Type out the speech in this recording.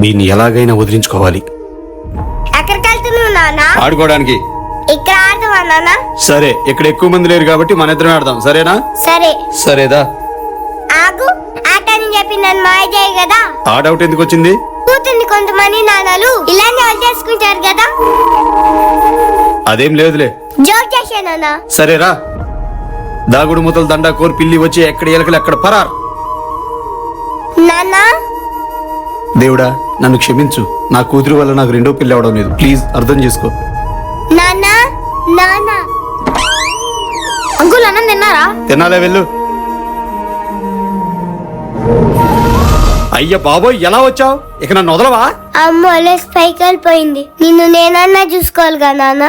వీడిని ఎలాగైనా వదిలించుకోవాలి. ఎక్కడికి వెళ్తున్నావు నాన్న? ఆడుకోవడానికి. ఇక్కడ ఆడదామా నాన్న? సరే, ఇక్కడ ఎక్కువ మంది లేరు కాబట్టి మన ఇద్దరం ఆడదాం, సరేనా? సరే. సరేదా? ఆగు, ఆట అని చెప్పి నన్ను మాయ కదా. ఆ డౌట్ ఎందుకు వచ్చింది? కూతుంది కొంతమంది నాన్నలు ఇలానే వాళ్ళు చేసుకుంటారు కదా. అదేం లేదులే. జోక్ చేశానన్నా. సరేరా, దాగుడు మూతలు దండా కోరి పిల్లి వచ్చి ఎక్కడ ఎలకలు ఎక్కడ పరారు. నాన్న, దేవుడా నన్ను క్షమించు, నా కూతురు వల్ల నాకు రెండో పిల్లి అవడం లేదు, ప్లీజ్ అర్థం చేసుకో. నాన్న, నాన్న. అంకుల్ అన్నం తిన్నారా? తినాలే, వెళ్ళు. అయ్య బాబోయ్, ఎలా వచ్చావు? ఇక నన్ను వదలవా? అమ్మ పైకి వెళ్ళిపోయింది. నిన్ను నేనన్నా చూసుకోవాలిగా నాన్న.